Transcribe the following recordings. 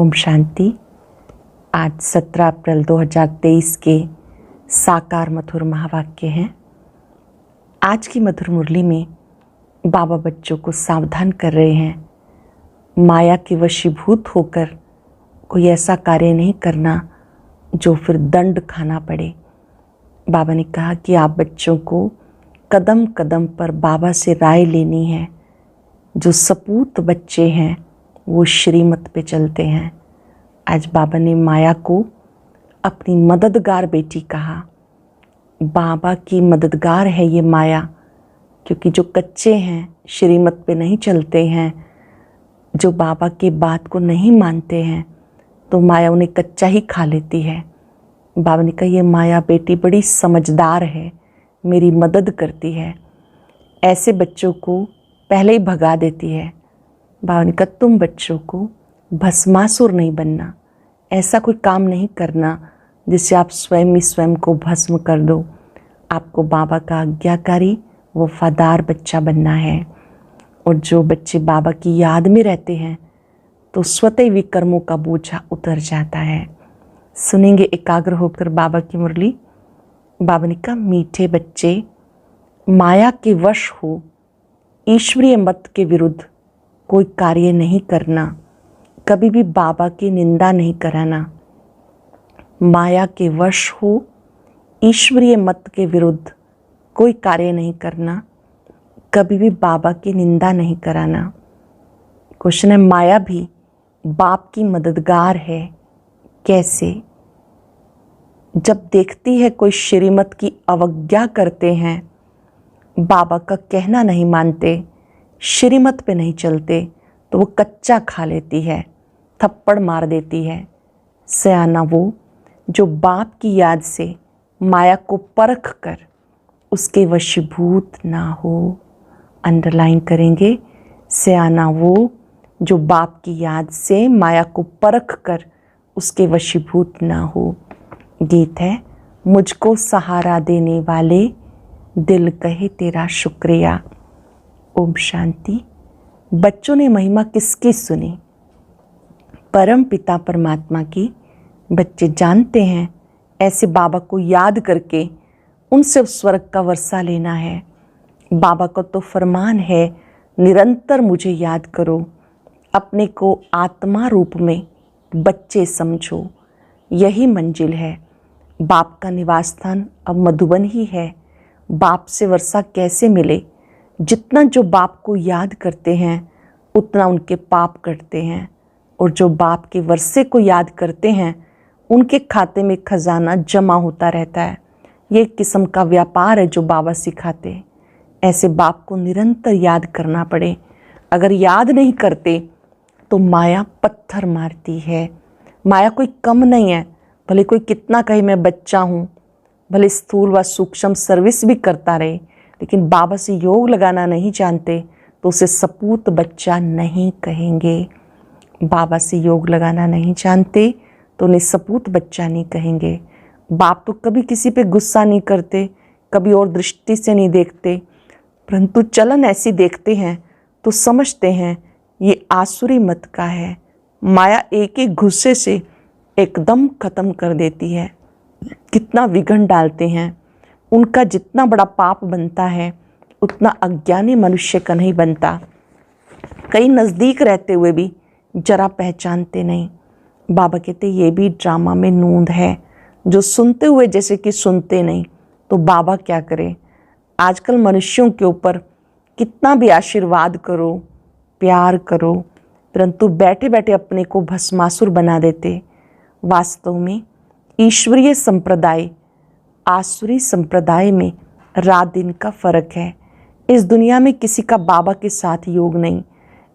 ओम शांति। आज 17 अप्रैल 2023 के साकार मधुर महावाक्य हैं। आज की मधुर मुरली में बाबा बच्चों को सावधान कर रहे हैं, माया के वशीभूत होकर कोई ऐसा कार्य नहीं करना जो फिर दंड खाना पड़े। बाबा ने कहा कि आप बच्चों को कदम कदम पर बाबा से राय लेनी है। जो सपूत बच्चे हैं वो श्रीमत पे चलते हैं। आज बाबा ने माया को अपनी मददगार बेटी कहा। बाबा की मददगार है ये माया, क्योंकि जो कच्चे हैं, श्रीमत पे नहीं चलते हैं, जो बाबा की बात को नहीं मानते हैं, तो माया उन्हें कच्चा ही खा लेती है। बाबा ने कहा ये माया बेटी बड़ी समझदार है, मेरी मदद करती है, ऐसे बच्चों को पहले ही भगा देती है। बाबा ने कहा तुम बच्चों को भस्मासुर नहीं बनना, ऐसा कोई काम नहीं करना जिससे आप स्वयं ही स्वयं को भस्म कर दो। आपको बाबा का आज्ञाकारी वफादार बच्चा बनना है। और जो बच्चे बाबा की याद में रहते हैं तो स्वतः विकर्मों का बोझा उतर जाता है। सुनेंगे एकाग्र होकर बाबा की मुरली। बाबा ने कहा मीठे बच्चे, माया के वश हो ईश्वरीय मत के विरुद्ध कोई कार्य नहीं करना, कभी भी बाबा की निंदा नहीं कराना। माया के वश हो ईश्वरीय मत के विरुद्ध कोई कार्य नहीं करना, कभी भी बाबा की निंदा नहीं कराना। क्वेश्चन है, माया भी बाप की मददगार है। कैसे? जब देखती है कोई श्रीमत की अवज्ञा करते हैं, बाबा का कहना नहीं मानते, श्रीमत पे नहीं चलते, तो वो कच्चा खा लेती है, थप्पड़ मार देती है। सयाना वो जो बाप की याद से माया को परख कर उसके वशीभूत ना हो। अंडरलाइन करेंगे, सयाना वो जो बाप की याद से माया को परख कर उसके वशीभूत ना हो। गीत है, मुझको सहारा देने वाले दिल कहे तेरा शुक्रिया। ओम शांति। बच्चों ने महिमा किसकी सुनी? परम पिता परमात्मा की। बच्चे जानते हैं ऐसे बाबा को याद करके उनसे स्वर्ग का वर्षा लेना है। बाबा का तो फरमान है, निरंतर मुझे याद करो, अपने को आत्मा रूप में बच्चे समझो, यही मंजिल है। बाप का निवास स्थान अब मधुबन ही है। बाप से वर्षा कैसे मिले? जितना जो बाप को याद करते हैं उतना उनके पाप कटते हैं, और जो बाप के वर्षे को याद करते हैं उनके खाते में खजाना जमा होता रहता है। ये एक किस्म का व्यापार है जो बाबा सिखाते। ऐसे बाप को निरंतर याद करना पड़े। अगर याद नहीं करते तो माया पत्थर मारती है। माया कोई कम नहीं है, भले कोई कितना कहे मैं बच्चा हूँ, भले स्थूल व सूक्ष्म सर्विस भी करता रहे, लेकिन बाबा से योग लगाना नहीं जानते तो उसे सपूत बच्चा नहीं कहेंगे। बाबा से योग लगाना नहीं जानते तो उन्हें सपूत बच्चा नहीं कहेंगे। बाप तो कभी किसी पे गुस्सा नहीं करते, कभी और दृष्टि से नहीं देखते, परंतु चलन ऐसी देखते हैं तो समझते हैं ये आसुरी मत का है। माया एक एक गुस्से से एकदम खत्म कर देती है। कितना विघन डालते हैं। उनका जितना बड़ा पाप बनता है उतना अज्ञानी मनुष्य का नहीं बनता। कई नज़दीक रहते हुए भी जरा पहचानते नहीं। बाबा कहते ये भी ड्रामा में नूंद है, जो सुनते हुए जैसे कि सुनते नहीं, तो बाबा क्या करे? आजकल मनुष्यों के ऊपर कितना भी आशीर्वाद करो, प्यार करो, परंतु बैठे बैठे अपने को भस्मासुर बना देते। वास्तव में ईश्वरीय संप्रदाय आसुरी संप्रदाय में रात दिन का फर्क है। इस दुनिया में किसी का बाबा के साथ योग नहीं।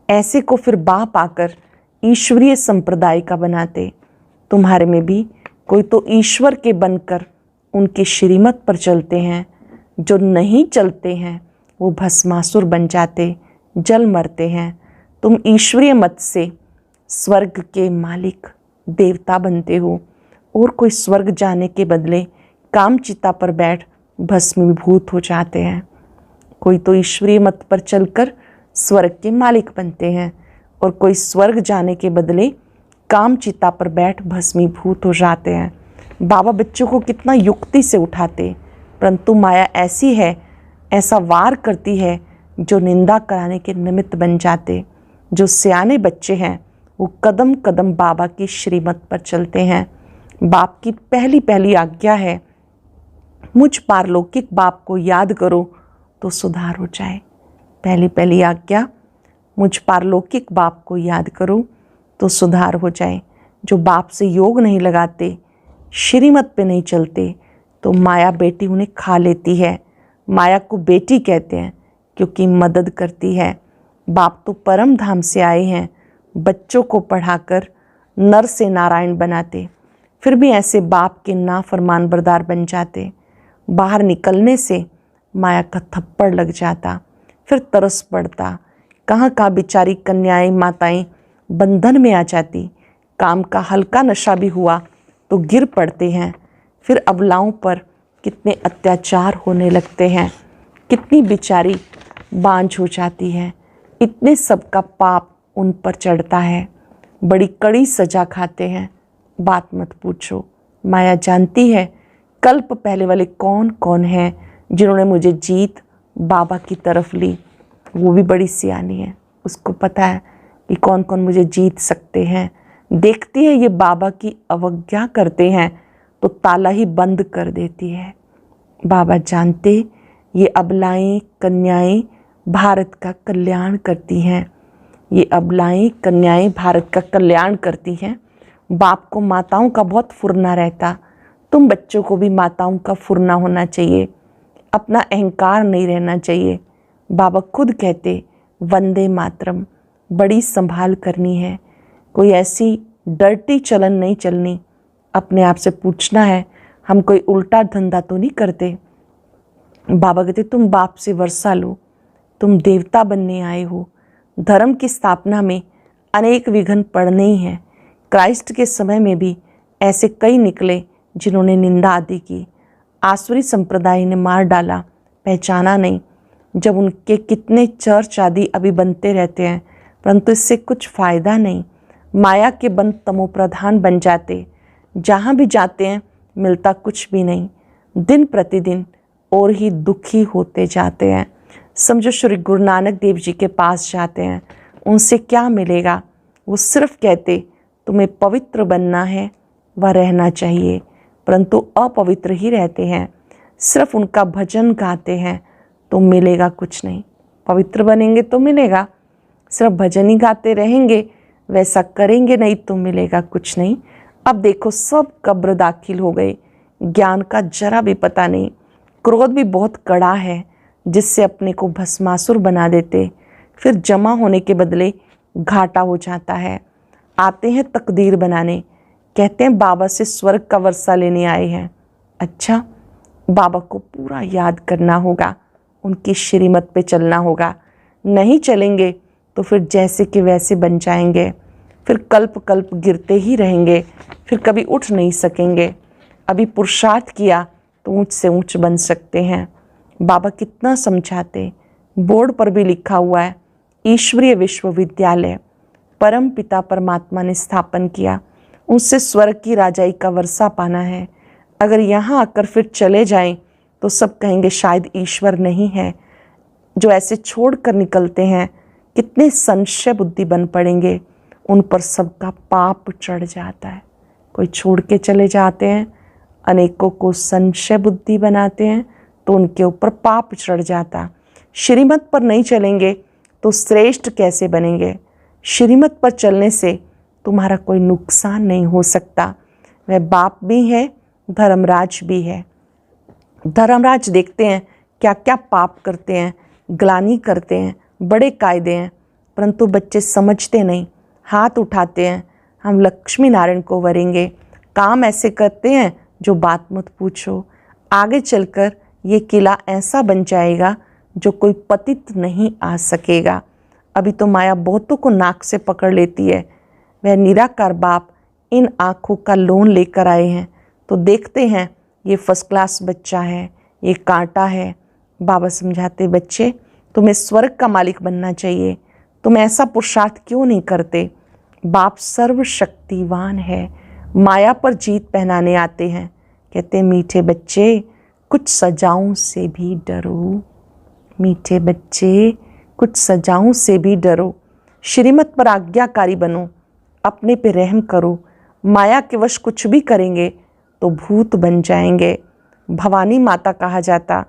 ऐसे को फिर बाप आकर ईश्वरीय संप्रदाय का बनाते। तुम्हारे में भी कोई तो ईश्वर के बनकर उनकी श्रीमत पर चलते हैं, जो नहीं चलते हैं वो भस्मासुर बन जाते, जल मरते हैं। तुम ईश्वरीय मत से स्वर्ग के मालिक देवता बनते हो, और कोई स्वर्ग जाने के बदले कामचिता पर बैठ भस्मीभूत हो जाते हैं। कोई तो ईश्वरीय मत पर चलकर स्वर्ग के मालिक बनते हैं, और कोई स्वर्ग जाने के बदले काम चिता पर बैठ भस्मीभूत हो जाते हैं। बाबा बच्चों को कितना युक्ति से उठाते, परंतु माया ऐसी है, ऐसा वार करती है जो निंदा कराने के निमित्त बन जाते। जो सियाने बच्चे हैं वो कदम कदम बाबा की श्रीमत पर चलते हैं। बाप की पहली पहली आज्ञा है, मुझ पारलौकिक बाप को याद करो तो सुधार हो जाए। पहली पहली आज्ञा, मुझ पारलौकिक बाप को याद करो तो सुधार हो जाए। जो बाप से योग नहीं लगाते, श्रीमत पे नहीं चलते, तो माया बेटी उन्हें खा लेती है। माया को बेटी कहते हैं क्योंकि मदद करती है। बाप तो परम धाम से आए हैं, बच्चों को पढ़ाकर नर से नारायण बनाते, फिर भी ऐसे बाप के नाफरमान बरदार बन जाते। बाहर निकलने से माया का थप्पड़ लग जाता, फिर तरस पड़ता। कहाँ कहाँ बेचारी कन्याएं माताएं बंधन में आ जाती। काम का हल्का नशा भी हुआ तो गिर पड़ते हैं। फिर अबलाओं पर कितने अत्याचार होने लगते हैं, कितनी बेचारी बांझ हो जाती है। इतने सब का पाप उन पर चढ़ता है, बड़ी कड़ी सजा खाते हैं। बात मत पूछो, माया जानती है कल्प पहले वाले कौन कौन हैं जिन्होंने मुझे जीत बाबा की तरफ ली। वो भी बड़ी सियानी है, उसको पता है कि कौन कौन मुझे जीत सकते हैं। देखती है ये बाबा की अवज्ञा करते हैं तो ताला ही बंद कर देती है। बाबा जानते ये अबलाएं कन्याएं भारत का कल्याण करती हैं। ये अबलाएं कन्याएं भारत का कल्याण करती हैं। बाप को माताओं का बहुत फुरना रहता, तुम बच्चों को भी माताओं का फुरना होना चाहिए, अपना अहंकार नहीं रहना चाहिए। बाबा खुद कहते, वंदे मातरम, बड़ी संभाल करनी है, कोई ऐसी डर्टी चलन नहीं चलनी। अपने आप से पूछना है, हम कोई उल्टा धंधा तो नहीं करते। बाबा कहते, तुम बाप से वर्षा लो, तुम देवता बनने आए हो। धर्म की स्थापना में अनेक विघ्न पड़ने ही हैं। क्राइस्ट के समय में भी ऐसे कई निकले जिन्होंने निंदा आदि की। आसुरी संप्रदाय ने मार डाला, पहचाना नहीं। जब उनके कितने चर्च आदि अभी बनते रहते हैं, परंतु इससे कुछ फ़ायदा नहीं। माया के बंद तमो प्रधान बन जाते, जहाँ भी जाते हैं मिलता कुछ भी नहीं। दिन प्रतिदिन और ही दुखी होते जाते हैं। समझो श्री गुरु नानक देव जी के पास जाते हैं, उनसे क्या मिलेगा? वो सिर्फ कहते तुम्हें पवित्र बनना है व रहना चाहिए, परंतु अपवित्र ही रहते हैं। सिर्फ उनका भजन गाते हैं तो मिलेगा कुछ नहीं। पवित्र बनेंगे तो मिलेगा, सिर्फ भजन ही गाते रहेंगे, वैसा करेंगे नहीं तो मिलेगा कुछ नहीं। अब देखो सब कब्र दाखिल हो गए, ज्ञान का जरा भी पता नहीं। क्रोध भी बहुत कड़ा है, जिससे अपने को भस्मासुर बना देते, फिर जमा होने के बदले घाटा हो जाता है। आते हैं तकदीर बनाने, कहते हैं बाबा से स्वर्ग का वर्षा लेने आए हैं। अच्छा, बाबा को पूरा याद करना होगा, उनकी श्रीमत पे चलना होगा। नहीं चलेंगे तो फिर जैसे कि वैसे बन जाएंगे, फिर कल्प कल्प गिरते ही रहेंगे, फिर कभी उठ नहीं सकेंगे। अभी पुरुषार्थ किया तो ऊंच से ऊंच बन सकते हैं। बाबा कितना समझाते, बोर्ड पर भी लिखा हुआ है, ईश्वरीय विश्वविद्यालय परम पिता परमात्मा ने स्थापन किया, उससे स्वर्ग की राजाई का वर्षा पाना है। अगर यहाँ आकर फिर चले जाएं तो सब कहेंगे शायद ईश्वर नहीं है। जो ऐसे छोड़ कर निकलते हैं कितने संशय बुद्धि बन पड़ेंगे, उन पर सबका पाप चढ़ जाता है। कोई छोड़ के चले जाते हैं, अनेकों को संशय बुद्धि बनाते हैं तो उनके ऊपर पाप चढ़ जाता। श्रीमत पर नहीं चलेंगे तो श्रेष्ठ कैसे बनेंगे? श्रीमत पर चलने से तुम्हारा कोई नुकसान नहीं हो सकता। वह बाप भी है, धर्मराज भी है। धर्मराज देखते हैं क्या क्या पाप करते हैं, ग्लानि करते हैं, बड़े कायदे हैं, परंतु बच्चे समझते नहीं, हाथ उठाते हैं हम लक्ष्मी नारायण को वरेंगे। काम ऐसे करते हैं जो बात मत पूछो। आगे चलकर ये किला ऐसा बन जाएगा जो कोई पतित नहीं आ सकेगा। अभी तो माया बहुतों को नाक से पकड़ लेती है। वह निराकार बाप इन आँखों का लोन लेकर आए हैं तो देखते हैं ये फर्स्ट क्लास बच्चा है, ये कांटा है। बाबा समझाते, बच्चे तुम्हें स्वर्ग का मालिक बनना चाहिए, तुम ऐसा पुरुषार्थ क्यों नहीं करते? बाप सर्वशक्तिवान है, माया पर जीत पहनाने आते हैं। कहते मीठे बच्चे कुछ सजाओं से भी डरो, मीठे बच्चे कुछ सजाओं से भी डरो, श्रीमत पर आज्ञाकारी बनो, अपने पे रहम करो। माया के वश कुछ भी करेंगे तो भूत बन जाएंगे। भवानी माता कहा जाता,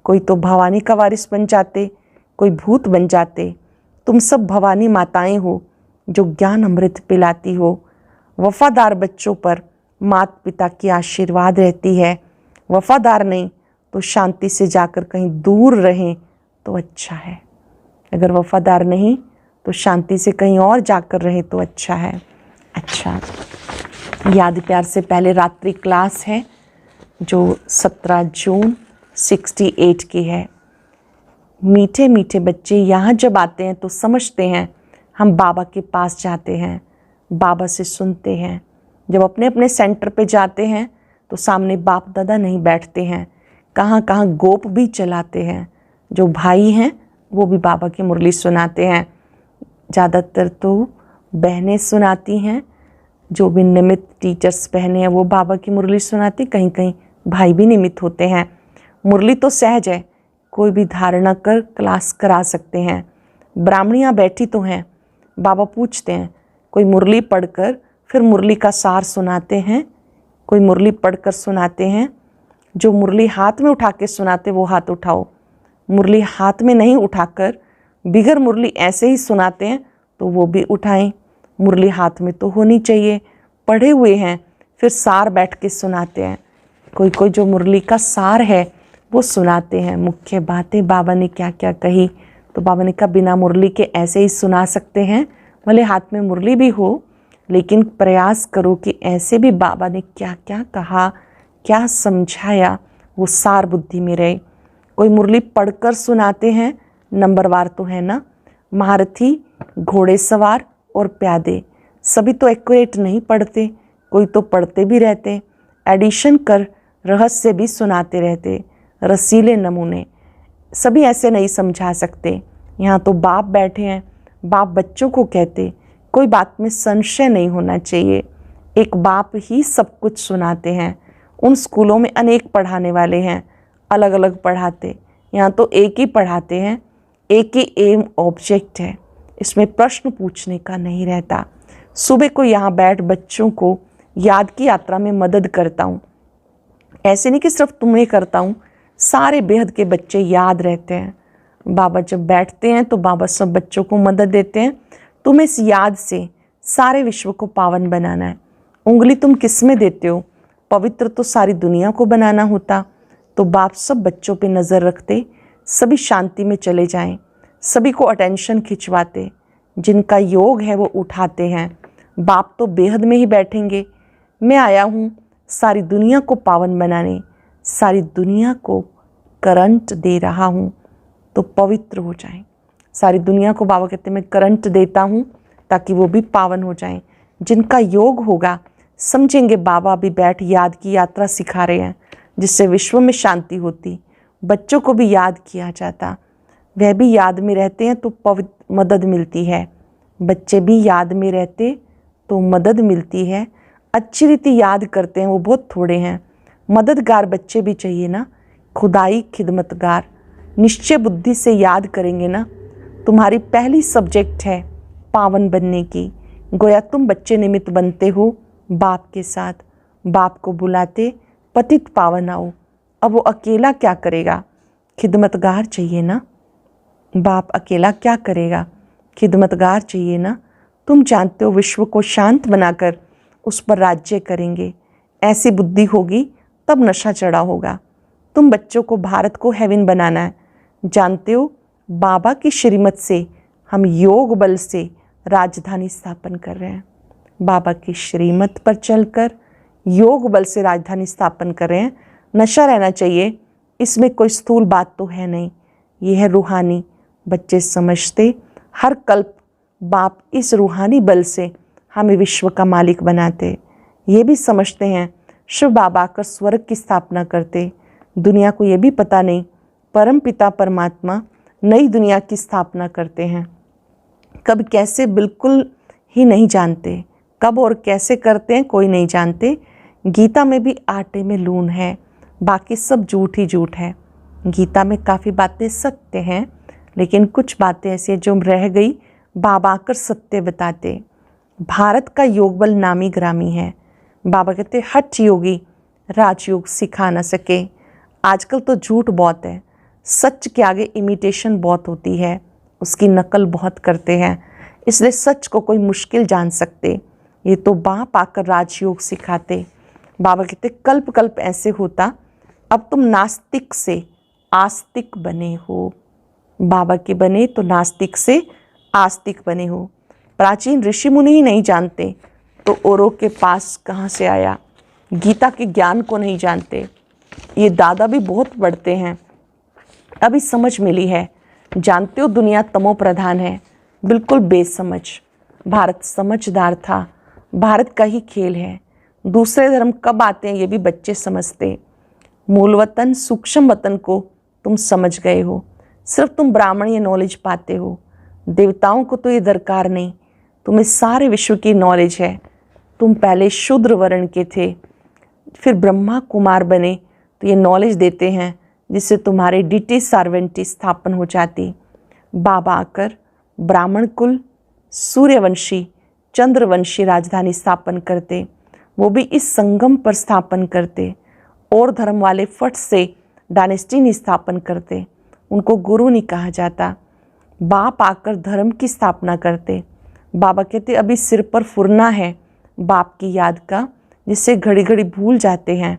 कोई तो भवानी का वारिस बन जाते, कोई भूत बन जाते। तुम सब भवानी माताएं हो जो ज्ञान अमृत पिलाती हो। वफादार बच्चों पर माता पिता की आशीर्वाद रहती है। वफादार नहीं तो शांति से जाकर कहीं दूर रहें तो अच्छा है। अगर वफादार नहीं तो शांति से कहीं और जाकर रहें तो अच्छा है। अच्छा, याद प्यार से पहले रात्रि क्लास है जो 17 जून 68 की है। मीठे मीठे बच्चे यहाँ जब आते हैं तो समझते हैं हम बाबा के पास जाते हैं, बाबा से सुनते हैं। जब अपने अपने सेंटर पे जाते हैं तो सामने बाप दादा नहीं बैठते हैं, कहाँ कहाँ गोप भी चलाते हैं। जो भाई हैं वो भी बाबा की मुरली सुनाते हैं। ज़्यादातर तो बहनें सुनाती हैं, जो भी निमित्त टीचर्स बहनें हैं वो बाबा की मुरली सुनाती, कहीं कहीं भाई भी निमित्त होते हैं। मुरली तो सहज है, कोई भी धारणा कर क्लास करा सकते हैं। ब्राह्मणियाँ बैठी तो हैं, बाबा पूछते हैं कोई मुरली पढ़कर फिर मुरली का सार सुनाते हैं, कोई मुरली पढ़कर सुनाते हैं। जो मुरली हाथ में उठा के सुनाते वो हाथ उठाओ, मुरली हाथ में नहीं उठाकर बिगर मुरली ऐसे ही सुनाते हैं तो वो भी उठाएं। मुरली हाथ में तो होनी चाहिए। पढ़े हुए हैं फिर सार बैठ के सुनाते हैं। कोई कोई जो मुरली का सार है वो सुनाते हैं, मुख्य बातें बाबा ने क्या क्या कही। तो बाबा ने कहा बिना मुरली के ऐसे ही सुना सकते हैं, भले हाथ में मुरली भी हो, लेकिन प्रयास करो कि ऐसे भी बाबा ने क्या क्या कहा, क्या समझाया, वो सार बुद्धि में रहे। कोई मुरली पढ़कर सुनाते हैं, नंबरवार तो है ना। महारथी, घोड़े सवार और प्यादे सभी तो एक्यूरेट नहीं पढ़ते, कोई तो पढ़ते भी रहते, एडिशन कर रहस्य भी सुनाते रहते। रसीले नमूने सभी ऐसे नहीं समझा सकते। यहाँ तो बाप बैठे हैं, बाप बच्चों को कहते कोई बात में संशय नहीं होना चाहिए, एक बाप ही सब कुछ सुनाते हैं। उन स्कूलों में अनेक पढ़ाने वाले हैं, अलग अलग पढ़ाते, यहाँ तो एक ही पढ़ाते हैं, एक ही एम ऑब्जेक्ट है, इसमें प्रश्न पूछने का नहीं रहता। सुबह को यहाँ बैठ बच्चों को याद की यात्रा में मदद करता हूँ। ऐसे नहीं कि सिर्फ तुम्हें करता हूँ, सारे बेहद के बच्चे याद रहते हैं। बाबा जब बैठते हैं तो बाबा सब बच्चों को मदद देते हैं। तुम्हें इस याद से सारे विश्व को पावन बनाना है। उंगली तुम किस में देते हो? पवित्र तो सारी दुनिया को बनाना होता। तो बाप सब बच्चों पे नज़र रखते, सभी शांति में चले जाएं, सभी को अटेंशन खिंचवाते, जिनका योग है वो उठाते हैं। बाप तो बेहद में ही बैठेंगे। मैं आया हूँ सारी दुनिया को पावन बनाने, सारी दुनिया को करंट दे रहा हूँ तो पवित्र हो जाएं। सारी दुनिया को बाबा कहते मैं करंट देता हूँ ताकि वो भी पावन हो जाएं। जिनका योग होगा समझेंगे बाबा भी बैठ याद की यात्रा सिखा रहे हैं, जिससे विश्व में शांति होती, बच्चों को भी याद किया जाता, वह भी याद में रहते हैं तो पवित्र मदद मिलती है। बच्चे भी याद में रहते तो मदद मिलती है। अच्छी रीति याद करते हैं वो बहुत थोड़े हैं। मददगार बच्चे भी चाहिए ना, खुदाई खिदमतगार। निश्चय बुद्धि से याद करेंगे ना। तुम्हारी पहली सब्जेक्ट है पावन बनने की। गोया तुम बच्चे निमित्त बनते हो बाप के साथ, बाप को बुलाते पतित पावन आओ। अब वो अकेला क्या करेगा? खिदमतगार चाहिए ना। बाप अकेला क्या करेगा? खिदमतगार चाहिए ना। तुम जानते हो विश्व को शांत बनाकर उस पर राज्य करेंगे। ऐसी बुद्धि होगी तब नशा चढ़ा होगा। तुम बच्चों को भारत को हेवन बनाना है। जानते हो बाबा की श्रीमत से हम योग बल से राजधानी स्थापन कर रहे हैं। बाबा की श्रीमत पर चलकर योग बल से राजधानी स्थापन कर रहे हैं। नशा रहना चाहिए, इसमें कोई स्थूल बात तो है नहीं, ये है रूहानी। बच्चे समझते हर कल्प बाप इस रूहानी बल से हमें विश्व का मालिक बनाते। ये भी समझते हैं शिव बाबा आकर स्वर्ग की स्थापना करते। दुनिया को ये भी पता नहीं परम पिता परमात्मा नई दुनिया की स्थापना करते हैं। कब कैसे बिल्कुल ही नहीं जानते, कब और कैसे करते हैं कोई नहीं जानते। गीता में भी आटे में लून है, बाकी सब झूठ ही झूठ है। गीता में काफ़ी बातें सत्य हैं, लेकिन कुछ बातें ऐसी हैं जो रह गई, बाबा आकर सत्य बताते। भारत का योग बल नामी ग्रामी है। बाबा कहते हठ योगी राजयोग सिखा न सके। आजकल तो झूठ बहुत है, सच के आगे इमिटेशन बहुत होती है, उसकी नकल बहुत करते हैं, इसलिए सच को कोई मुश्किल जान सकते। ये तो बाप आकर राजयोग सिखाते। बाबा कहते कल्प कल्प ऐसे होता, अब तुम नास्तिक से आस्तिक बने हो। बाबा के बने तो नास्तिक से आस्तिक बने हो। प्राचीन ऋषि मुनि ही नहीं जानते तो औरों के पास कहाँ से आया। गीता के ज्ञान को नहीं जानते। ये दादा भी बहुत पढ़ते हैं, अभी समझ मिली है। जानते हो दुनिया तमो प्रधान है, बिल्कुल बेसमझ। भारत समझदार था, भारत का ही खेल है। दूसरे धर्म कब आते हैं ये भी बच्चे समझते। मूल वतन सूक्ष्म वतन को तुम समझ गए हो, सिर्फ तुम ब्राह्मण ये नॉलेज पाते हो। देवताओं को तो ये दरकार नहीं, तुम्हें सारे विश्व की नॉलेज है। तुम पहले शूद्र वर्ण के थे, फिर ब्रह्मा कुमार बने, तो ये नॉलेज देते हैं जिससे तुम्हारे डिटी सार्वेंटी स्थापन हो जाती। बाबा आकर ब्राह्मण कुल सूर्यवंशी चंद्रवंशी राजधानी स्थापन करते, वो भी इस संगम पर स्थापन करते। और धर्म वाले फट से डायनेस्टी नहीं स्थापन करते, उनको गुरु नहीं कहा जाता। बाप आकर धर्म की स्थापना करते। बाबा कहते अभी सिर पर फुरना है बाप की याद का, जिससे घड़ी घड़ी भूल जाते हैं।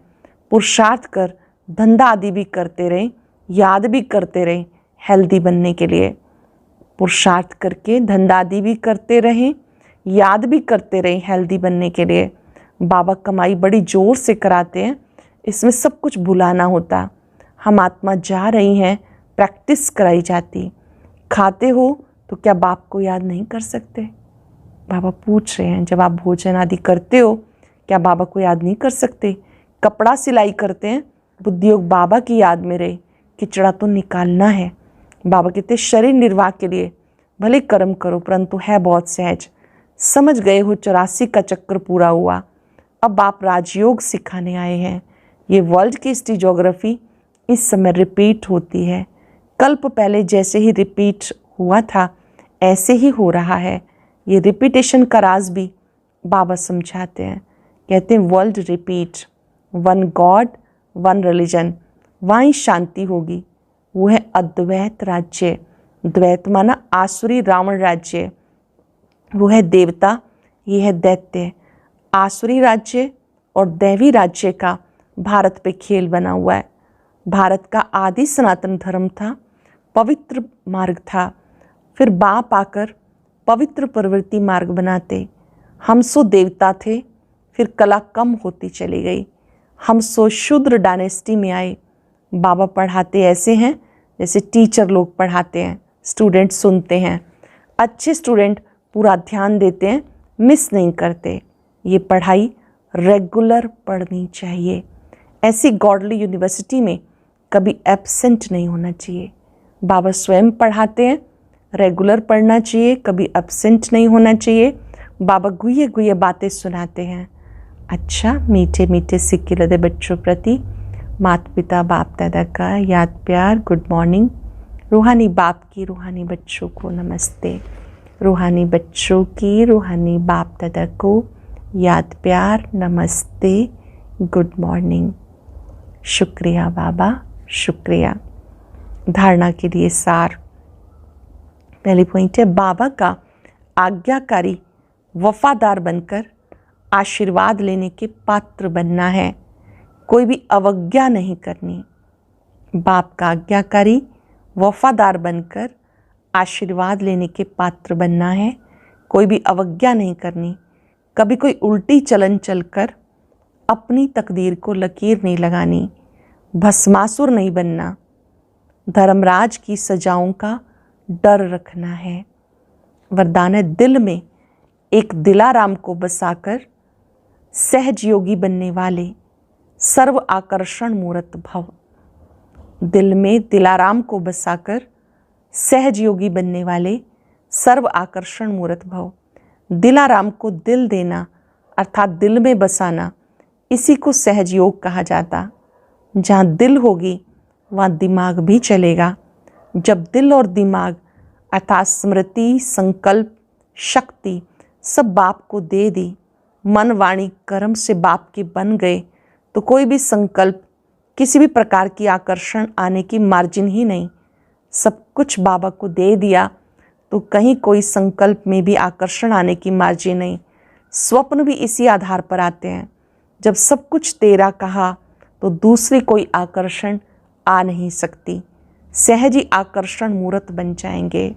पुरुषार्थ कर धंधा आदि भी करते रहें, याद भी करते रहें हेल्दी बनने के लिए। पुरुषार्थ करके धंधा आदि भी करते रहें, याद भी करते रहें हेल्दी बनने के लिए। बाबा कमाई बड़ी जोर से कराते हैं, इसमें सब कुछ भुलाना होता। हम आत्मा जा रही हैं, प्रैक्टिस कराई जाती। खाते हो तो क्या बाप को याद नहीं कर सकते? बाबा पूछ रहे हैं, जब आप भोजन आदि करते हो क्या बाबा को याद नहीं कर सकते? कपड़ा सिलाई करते हैं, बुद्धि योग बाबा की याद में रहे, किचड़ा तो निकालना है। बाबा कहते शरीर निर्वाह के लिए भले कर्म करो, परंतु है बहुत सहज। समझ गए हो 84 का चक्र पूरा हुआ, अब आप राजयोग सिखाने आए हैं। ये वर्ल्ड की हिस्ट्री ज्योग्राफी इस समय रिपीट होती है। कल्प पहले जैसे ही रिपीट हुआ था ऐसे ही हो रहा है। ये रिपीटेशन का राज भी बाबा समझाते हैं। कहते हैं world repeat, one God one religion, वहीं शांति होगी। वो है अद्वैत राज्य। द्वैत माना आसुरी रावण राज्य, वो है देवता, ये है दैत्य। आसुरी राज्य और दैवी राज्य का भारत पे खेल बना हुआ है। भारत का आदि सनातन धर्म था, पवित्र मार्ग था। फिर बाप आकर पवित्र प्रवृत्ति मार्ग बनाते। हम सो देवता थे, फिर कला कम होती चली गई। हम सो शूद्र डायनेस्टी में आए। बाबा पढ़ाते ऐसे हैं जैसे टीचर लोग पढ़ाते हैं, स्टूडेंट सुनते हैं। अच्छे स्टूडेंट पूरा ध्यान देते हैं, मिस नहीं करते। ये पढ़ाई रेगुलर पढ़नी चाहिए। ऐसी गॉडली यूनिवर्सिटी में कभी एब्सेंट नहीं होना चाहिए। बाबा स्वयं पढ़ाते हैं, रेगुलर पढ़ना चाहिए, कभी एब्सेंट नहीं होना चाहिए। बाबा गुये गुये बातें सुनाते हैं। अच्छा, मीठे मीठे सिक्के लदे बच्चों प्रति माता पिता बाप दादा का याद प्यार, गुड मॉर्निंग। रूहानी बाप की रूहानी बच्चों को नमस्ते। रूहानी बच्चों की रूहानी बाप दादा को याद प्यार, नमस्ते, गुड मॉर्निंग। शुक्रिया बाबा, शुक्रिया। धारणा के लिए सार। पहली पॉइंट है बाबा का आज्ञाकारी वफादार बनकर आशीर्वाद लेने के पात्र बनना है, कोई भी अवज्ञा नहीं करनी। बाप का आज्ञाकारी वफादार बनकर आशीर्वाद लेने के पात्र बनना है, कोई भी अवज्ञा नहीं करनी। कभी कोई उल्टी चलन चलकर अपनी तकदीर को लकीर नहीं लगानी। भस्मासुर नहीं बनना। धर्मराज की सजाओं का डर रखना है। वरदान है दिल में एक दिलाराम को बसाकर सहज योगी बनने वाले सर्व आकर्षण मूर्त भव। दिल में दिलाराम को बसाकर सहज योगी बनने वाले सर्व आकर्षण मूर्त भव। दिलाराम को दिल देना अर्थात दिल में बसाना, इसी को सहज योग कहा जाता। जहाँ दिल होगी वहाँ दिमाग भी चलेगा। जब दिल और दिमाग अर्थात स्मृति, संकल्प, शक्ति सब बाप को दे दी, मन वाणी कर्म से बाप के बन गए, तो कोई भी संकल्प, किसी भी प्रकार की आकर्षण आने की मार्जिन ही नहीं। सब कुछ बाबा को दे दिया तो कहीं कोई संकल्प में भी आकर्षण आने की मार्जिन नहीं। स्वप्न भी इसी आधार पर आते हैं। जब सब कुछ तेरा कहा तो दूसरी कोई आकर्षण आ नहीं सकती। सहज ही आकर्षण मूर्त बन जाएंगे।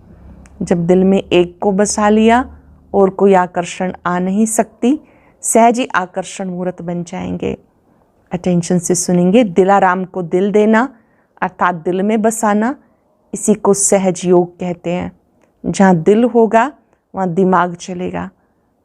जब दिल में एक को बसा लिया और कोई आकर्षण आ नहीं सकती, सहज ही आकर्षण मूर्त बन जाएंगे। अटेंशन से सुनेंगे। दिलाराम को दिल देना अर्थात दिल में बसाना, इसी को सहज योग कहते हैं। जहाँ दिल होगा वहाँ दिमाग चलेगा।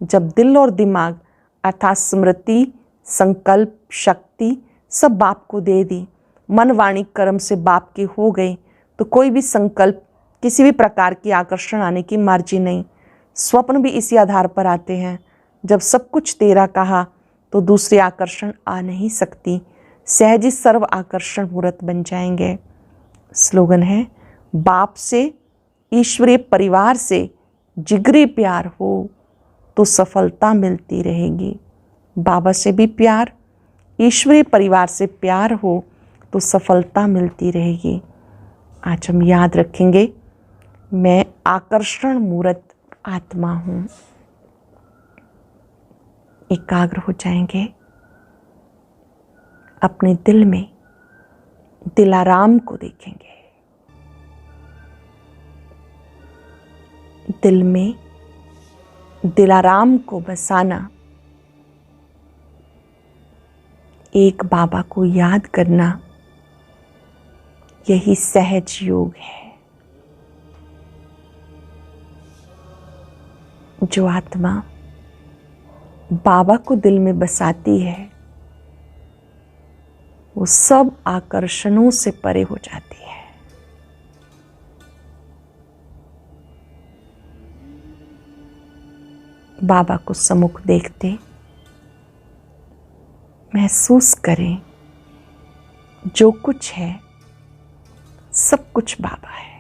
जब दिल और दिमाग अर्थात स्मृति, संकल्प, शक्ति सब बाप को दे दी, मन वाणी कर्म से बाप के हो गए, तो कोई भी संकल्प, किसी भी प्रकार की आकर्षण आने की मार्जिन नहीं। स्वप्न भी इसी आधार पर आते हैं। जब सब कुछ तेरा कहा तो दूसरी आकर्षण आ नहीं सकती। सहज ही सर्व आकर्षण मूर्त बन जाएंगे। स्लोगन है, बाप से, ईश्वरीय परिवार से जिगरी प्यार हो तो सफलता मिलती रहेगी। बाबा से भी प्यार, ईश्वरीय परिवार से प्यार हो तो सफलता मिलती रहेगी। आज हम याद रखेंगे, मैं आकर्षण मूर्त आत्मा हूँ। एकाग्र हो जाएंगे। अपने दिल में दिलाराम को देखेंगे। दिल में दिलाराम को बसाना, एक बाबा को याद करना, यही सहज योग है। जो आत्मा बाबा को दिल में बसाती है वो सब आकर्षणों से परे हो जाती है। बाबा को सम्मुख देखते महसूस करें, जो कुछ है सब कुछ बाबा है।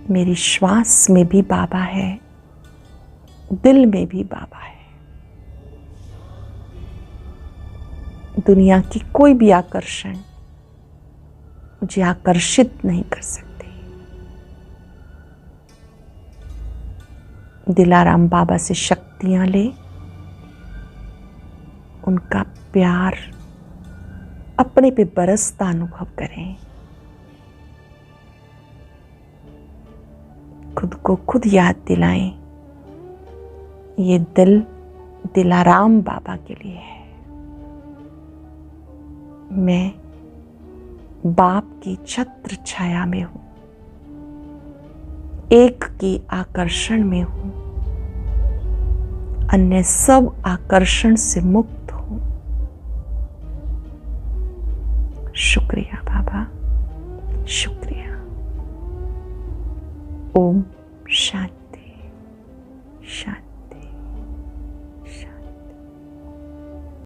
मेरी श्वास में भी बाबा है, दिल में भी बाबा है। दुनिया की कोई भी आकर्षण मुझे आकर्षित नहीं कर सकती। दिलाराम बाबा से शक्तियां ले, उनका प्यार अपने पे बरसता अनुभव करें। खुद को खुद याद दिलाएं, ये दिल दिलाराम बाबा के लिए है। मैं बाप की छत्र छाया में हूं, एक की आकर्षण में हूं, अन्य सब आकर्षण से मुक्त हूं। शुक्रिया बाबा, शुक्रिया। ओम